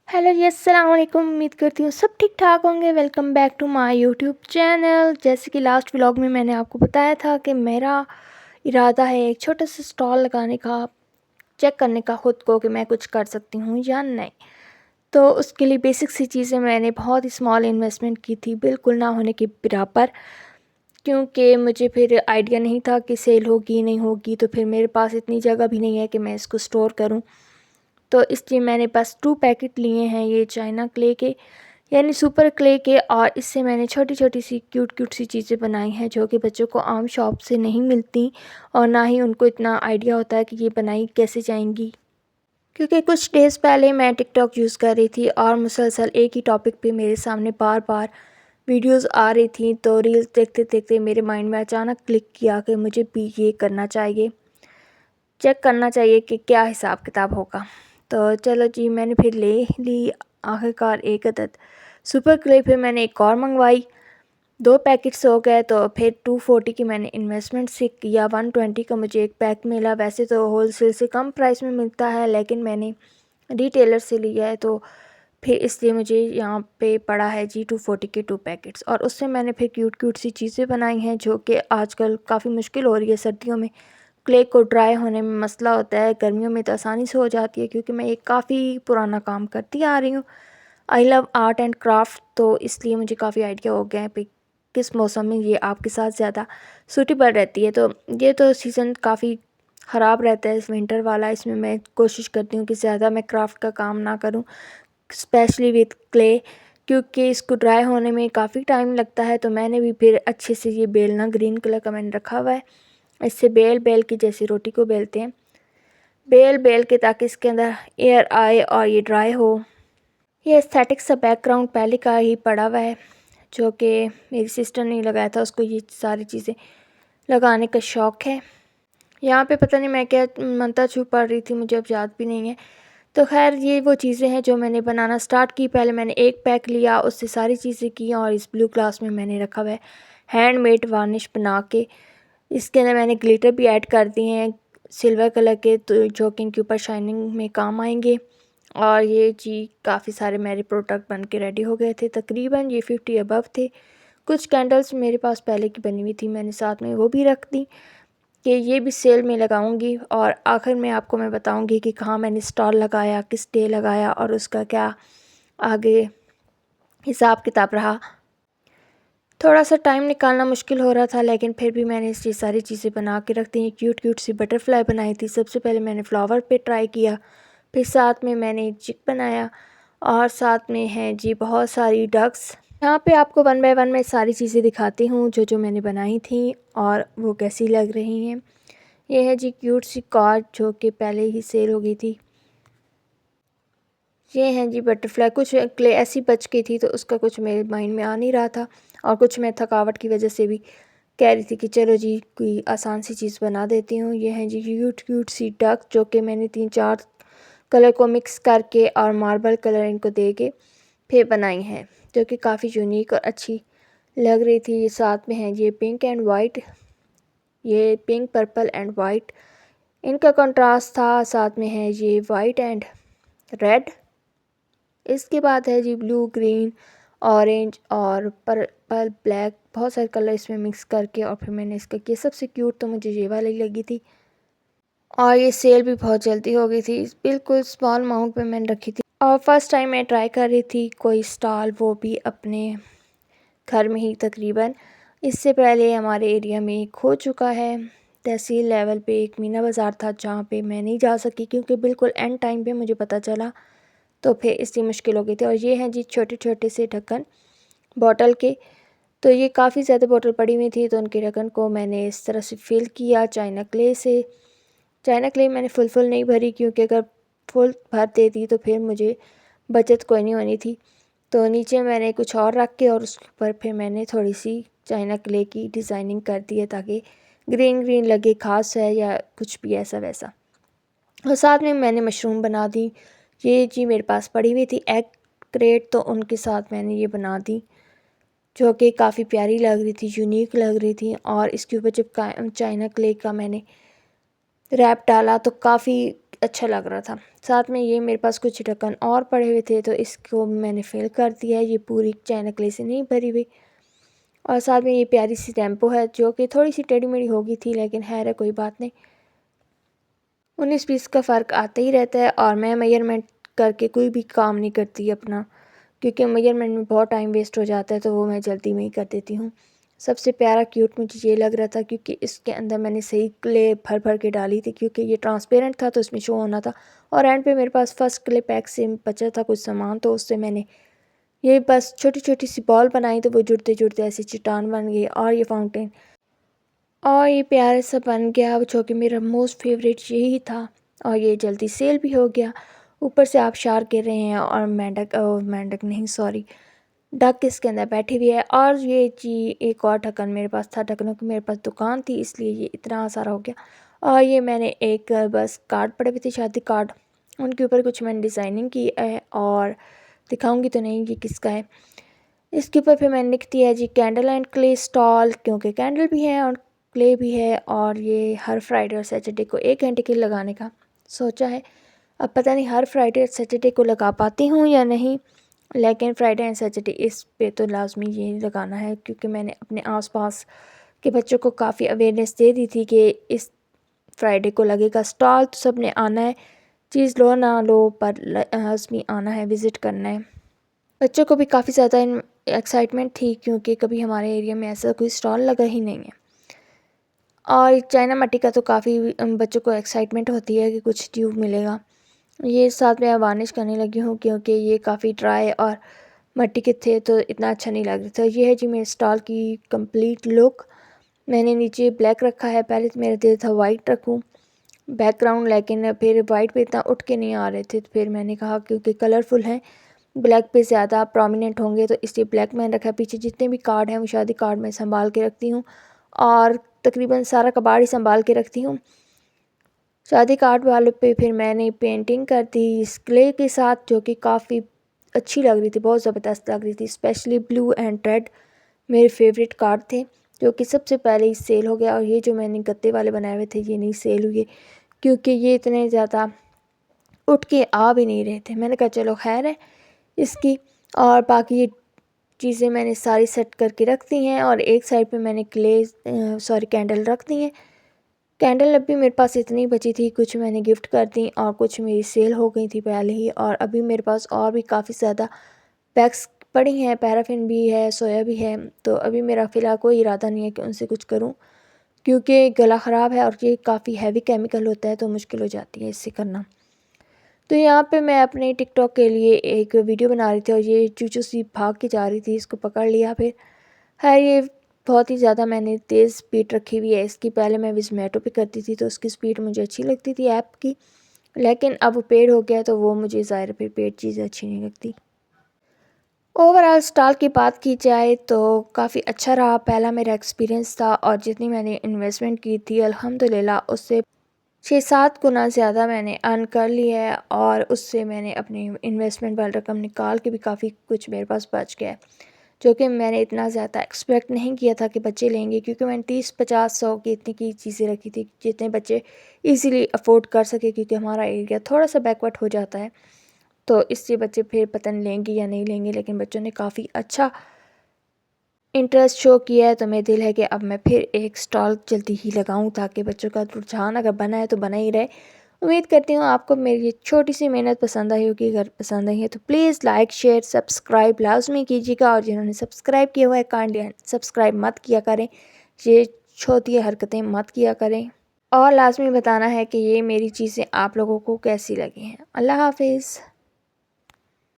Hello जी, अस्सलाम वालेकुम। उम्मीद करती हूँ सब ठीक ठाक होंगे। Welcome back to my YouTube channel. जैसे कि लास्ट व्लॉग में मैंने आपको बताया था कि मेरा इरादा है एक छोटा सा स्टॉल लगाने का, चेक करने का ख़ुद को कि मैं कुछ कर सकती हूँ या नहीं। तो उसके लिए बेसिक सी चीज़ें मैंने बहुत ही स्मॉल इन्वेस्टमेंट की थी, बिल्कुल ना होने के बराबर, क्योंकि मुझे फिर आइडिया नहीं था कि सेल होगी नहीं होगी। तो फिर मेरे पास इतनी जगह भी नहीं है कि मैं इसको स्टोर करूँ। तो इसलिए मैंने बस 2 पैकेट लिए हैं ये चाइना क्ले के, यानी सुपर क्ले के। और इससे मैंने छोटी छोटी सी क्यूट क्यूट सी चीज़ें बनाई हैं जो कि बच्चों को आम शॉप से नहीं मिलती और ना ही उनको इतना आइडिया होता है कि ये बनाई कैसे जाएंगी। क्योंकि कुछ डेज़ पहले मैं टिकटॉक यूज़ कर रही थी और मुसलसल एक ही टॉपिक पे मेरे सामने बार बार वीडियोस आ रही थी। तो रील्स देखते देखते मेरे माइंड में अचानक क्लिक किया कि मुझे भी ये करना चाहिए, चेक करना चाहिए कि क्या हिसाब किताब होगा। तो चलो जी, मैंने फिर ले ली आखिरकार एक अदद सुपर क्ले। फिर मैंने एक और मंगवाई, 2 पैकेट्स हो गए। तो फिर 240 की मैंने इन्वेस्टमेंट से किया, 120 का मुझे एक पैक मिला। वैसे तो होलसेल से कम प्राइस में मिलता है, लेकिन मैंने रिटेलर से लिया है तो फिर इसलिए मुझे यहाँ पे पड़ा है जी 240 के 2 पैकेट्स। और उससे मैंने फिर क्यूट क्यूट सी चीज़ें बनाई हैं जो कि आजकल काफ़ी मुश्किल हो रही है सर्दियों में। क्ले को ड्राई होने में मसला होता है, गर्मियों में तो आसानी से हो जाती है, क्योंकि मैं एक काफ़ी पुराना काम करती आ रही हूँ। I love art and craft, तो इसलिए मुझे काफ़ी आइडिया हो गया है कि किस मौसम में ये आपके साथ ज़्यादा सूटेबल रहती है। तो ये तो सीज़न काफ़ी ख़राब रहता है इस विंटर वाला, इसमें मैं कोशिश करती हूँ कि ज़्यादा मैं क्राफ्ट का काम ना करूँ, स्पेशली विथ क्ले, क्योंकि इसको ड्राई होने में काफ़ी टाइम लगता है। तो मैंने भी फिर अच्छे से ये बेलना ग्रीन कलर का मैंने रखा हुआ है, इससे बेल बेल के जैसे रोटी को बेलते हैं, बेल बेल के, ताकि इसके अंदर एयर आए और ये ड्राई हो। ये एस्थेटिक सा बैकग्राउंड पहले का ही पड़ा हुआ है जो कि मेरी सिस्टर ने लगाया था, उसको ये सारी चीज़ें लगाने का शौक़ है। यहाँ पे पता नहीं मैं क्या मंत्र छू पढ़ रही थी, मुझे अब याद भी नहीं है। तो खैर ये वो चीज़ें हैं जो मैंने बनाना स्टार्ट की। पहले मैंने एक पैक लिया, उससे सारी चीज़ें की और इस ब्लू ग्लास में मैंने रखा हुआ है हैंडमेड वार्निश बना के। इसके अंदर मैंने ग्लिटर भी ऐड कर दिए हैं सिल्वर कलर के, तो जो कि इनके ऊपर शाइनिंग में काम आएंगे। और ये जी काफ़ी सारे मेरे प्रोडक्ट बन के रेडी हो गए थे, तकरीबन ये 50 अबव थे। कुछ कैंडल्स मेरे पास पहले की बनी हुई थी, मैंने साथ में वो भी रख दी कि ये भी सेल में लगाऊंगी। और आखिर में आपको मैं बताऊंगी कि कहाँ मैंने स्टॉल लगाया, किस डे लगाया और उसका क्या आगे हिसाब किताब रहा। थोड़ा सा टाइम निकालना मुश्किल हो रहा था, लेकिन फिर भी मैंने ये सारी चीज़ें बना के रख दी। क्यूट क्यूट सी बटरफ्लाई बनाई थी। सबसे पहले मैंने फ्लावर पे ट्राई किया, फिर साथ में मैंने चिक बनाया और साथ में है जी बहुत सारी डक्स। यहाँ पे आपको वन बाय वन मैं सारी चीज़ें दिखाती हूँ जो जो मैंने बनाई थी और वो कैसी लग रही हैं। ये है जी क्यूट सी कार्ड जो कि पहले ही सेल हो गई थी। ये हैं जी बटरफ्लाई। कुछ क्ले ऐसी बच गई थी तो उसका कुछ मेरे माइंड में आ नहीं रहा था, और कुछ मैं थकावट की वजह से भी कह रही थी कि चलो जी कोई आसान सी चीज़ बना देती हूँ। ये हैं जी क्यूट क्यूट सी डक जो कि मैंने 3-4 कलर को मिक्स करके और मार्बल कलर इनको दे के फिर बनाई हैं, जो कि काफ़ी यूनिक और अच्छी लग रही थी। ये साथ में है ये पिंक एंड वाइट, ये पिंक पर्पल एंड वाइट इनका कंट्रास्ट था। साथ में है ये वाइट एंड रेड। इसके बाद है जी ब्लू, ग्रीन, ऑरेंज और पर्पल, ब्लैक, बहुत सारे कलर इसमें मिक्स करके और फिर मैंने इसका किया। सबसे क्यूट तो मुझे ये वाली लगी थी, और ये सेल भी बहुत जल्दी हो गई थी। बिल्कुल स्मॉल अमाउंट पे मैंने रखी थी और फर्स्ट टाइम मैं ट्राई कर रही थी कोई स्टॉल, वो भी अपने घर में ही। तकरीबन इससे पहले हमारे एरिया में एक हो चुका है, तहसील लेवल पे एक मीना बाज़ार था जहाँ पे मैं नहीं जा सकी क्योंकि बिल्कुल एंड टाइम पे मुझे पता चला, तो फिर इसलिए मुश्किल हो गई थी। और ये हैं जी छोटे छोटे से ढक्कन बॉटल के। तो ये काफ़ी ज़्यादा बॉटल पड़ी हुई थी, तो उनके ढक्कन को मैंने इस तरह से फिल किया चाइना क्ले से। चाइना क्ले मैंने फुल नहीं भरी, क्योंकि अगर फुल भर देती तो फिर मुझे बचत कोई नहीं होनी थी। तो नीचे मैंने कुछ और रख के और उसके ऊपर फिर मैंने थोड़ी सी चाइना क्ले की डिज़ाइनिंग कर दी है ताकि ग्रीन ग्रीन लगे, खास है या कुछ भी ऐसा वैसा। और साथ में मैंने मशरूम बना दी। ये जी मेरे पास पड़ी हुई थी एग क्रेट, तो उनके साथ मैंने ये बना दी जो कि काफ़ी प्यारी लग रही थी, यूनिक लग रही थी। और इसके ऊपर जब चाइना क्ले का मैंने रैप डाला तो काफ़ी अच्छा लग रहा था। साथ में ये मेरे पास कुछ ढक्कन और पड़े हुए थे तो इसको मैंने फिल कर दिया है। ये पूरी चाइना क्ले से नहीं भरी हुई। और साथ में ये प्यारी सी टेम्पो है जो कि थोड़ी सी टेढ़ी मेढ़ी हो गई थी, लेकिन खैर है, कोई बात नहीं। 19-20 का फ़र्क आता ही रहता है। और मैं मेजरमेंट करके कोई भी काम नहीं करती अपना, क्योंकि मेजरमेंट में बहुत टाइम वेस्ट हो जाता है, तो वो मैं जल्दी में ही कर देती हूँ। सबसे प्यारा क्यूट मुझे ये लग रहा था क्योंकि इसके अंदर मैंने सही क्ले भर भर के डाली थी, क्योंकि ये ट्रांसपेरेंट था तो इसमें शो होना था। और एंड पे मेरे पास फर्स्ट क्ले पैक से बचा था कुछ सामान, तो उससे मैंने ये बस छोटी छोटी सी बॉल बनाई, तो वो जुड़ते जुड़ते ऐसी चट्टान बन गई और ये फाउंटेन और ये प्यारे सा बन गया, जो कि मेरा मोस्ट फेवरेट यही था। और ये जल्दी सेल भी हो गया। ऊपर से आप शार गिर रहे हैं और मेंढक नहीं, सॉरी, डक इसके अंदर बैठी हुई है। और ये जी एक और ढक्कन मेरे पास था, ढक्कनों की मेरे पास दुकान थी, इसलिए ये इतना सारा हो गया। और ये मैंने एक बस कार्ड पड़े हुए थे, शादी कार्ड, उनके ऊपर कुछ मैंने डिज़ाइनिंग की है और दिखाऊंगी तो नहीं ये किसका है। इसके ऊपर फिर मैंने लिख दिया जी कैंडल एंड क्ले स्टॉल, क्योंकि कैंडल भी है और क्ले भी है। और ये हर फ्राइडे और सैटरडे को 1 घंटे के लिए लगाने का सोचा है। अब पता नहीं हर फ्राइडे और सैटरडे को लगा पाती हूँ या नहीं, लेकिन फ्राइडे एंड सैटरडे इस पे तो लाजमी ये लगाना है, क्योंकि मैंने अपने आसपास के बच्चों को काफ़ी अवेयरनेस दे दी थी कि इस फ्राइडे को लगेगा स्टॉल, तो सब ने आना है, चीज़ लो ना लो पर लाजमी आना है, विज़िट करना है। बच्चों को भी काफ़ी ज़्यादा एक्साइटमेंट थी, क्योंकि कभी हमारे एरिया में ऐसा कोई स्टॉल लगा ही नहीं है। और चाइना मट्टी का तो काफ़ी बच्चों को एक्साइटमेंट होती है कि कुछ ट्यूब मिलेगा। ये साथ में वार्निश करने लगी हूँ, क्योंकि ये काफ़ी ड्राई और मट्टी के थे तो इतना अच्छा नहीं लग रहा था। ये है जी मेरे स्टॉल की कंप्लीट लुक। मैंने नीचे ब्लैक रखा है, पहले तो मेरा दिल था वाइट रखूँ बैकग्राउंड, लेकिन फिर वाइट पे इतना उठ के नहीं आ रहे थे, तो फिर मैंने कहा क्योंकि कलरफुल हैं, ब्लैक पे ज़्यादा प्रोमिनेंट होंगे, तो इसलिए ब्लैक मैंने रखा है। पीछे जितने भी कार्ड हैं वो शादी कार्ड में संभाल के रखती हूँ और तकरीबन सारा कबाड़ ही संभाल के रखती हूँ। शादी कार्ड वाले पे फिर मैंने पेंटिंग कर दी इस क्ले के साथ, जो कि काफ़ी अच्छी लग रही थी, बहुत ज़बरदस्त लग रही थी। स्पेशली ब्लू एंड रेड मेरे फेवरेट कार्ड थे, जो कि सबसे पहले ही सेल हो गया। और ये जो मैंने गत्ते वाले बनाए हुए थे ये नहीं सेल हुए, क्योंकि ये इतने ज़्यादा उठ के आ भी नहीं रहे थे। मैंने कहा चलो खैर है इसकी। और बाकी ये चीज़ें मैंने सारी सेट करके रख दी हैं और एक साइड पे मैंने कैंडल रख दी हैं। कैंडल अभी मेरे पास इतनी बची थी, कुछ मैंने गिफ्ट कर दी और कुछ मेरी सेल हो गई थी पहले ही। और अभी मेरे पास और भी काफ़ी ज़्यादा पैक्स पड़ी हैं, पैराफिन भी है, सोया भी है। तो अभी मेरा फ़िलहाल कोई इरादा नहीं है कि उनसे कुछ करूं, क्योंकि गला ख़राब है और ये काफ़ी हैवी केमिकल होता है, तो मुश्किल हो जाती है इससे करना। तो यहाँ पे मैं अपने टिकटॉक के लिए एक वीडियो बना रही थी और ये चूचू सी भाग के जा रही थी, इसको पकड़ लिया। फिर है ये बहुत ही ज़्यादा मैंने तेज़ स्पीड रखी हुई है इसकी। पहले मैं विज़मेटो पे करती थी तो उसकी स्पीड मुझे अच्छी लगती थी ऐप की, लेकिन अब वो पेड हो गया तो वो मुझे ज़ाहिर फिर पेड चीज़ें अच्छी नहीं लगती। ओवरऑल स्टॉल की बात की जाए तो काफ़ी अच्छा रहा, पहला मेरा एक्सपीरियंस था। और जितनी मैंने इन्वेस्टमेंट की थी अल्हम्दुलिल्लाह उससे 6-7 गुना ज़्यादा मैंने अर्न कर लिया है। और उससे मैंने अपनी इन्वेस्टमेंट वाली रकम निकाल के भी काफ़ी कुछ मेरे पास बच गया है, जो कि मैंने इतना ज़्यादा एक्सपेक्ट नहीं किया था कि बच्चे लेंगे, क्योंकि मैंने 30-50-100 की इतनी की चीज़ें रखी थी जितने बच्चे इजीली अफोर्ड कर सके, क्योंकि हमारा एरिया थोड़ा सा बैकवर्ड हो जाता है, तो इससे बच्चे फिर पता नहीं लेंगे या नहीं लेंगे। लेकिन बच्चों ने काफ़ी अच्छा इंटरेस्ट शो किया है, तो मेरा दिल है कि अब मैं फिर एक स्टॉल जल्दी ही लगाऊं, ताकि बच्चों का रुझान अगर बना है तो बना ही रहे। उम्मीद करती हूँ आपको मेरी ये छोटी सी मेहनत पसंद आई होगी। अगर पसंद आई है तो प्लीज़ लाइक शेयर सब्सक्राइब लाजमी कीजिएगा, और जिन्होंने सब्सक्राइब किया हुआ है काइंडली सब्सक्राइब मत किया करें, ये छोटी हरकतें मत किया करें। और लाजमी बताना है कि ये मेरी चीज़ें आप लोगों को कैसी लगी हैं। अल्लाह हाफिज़।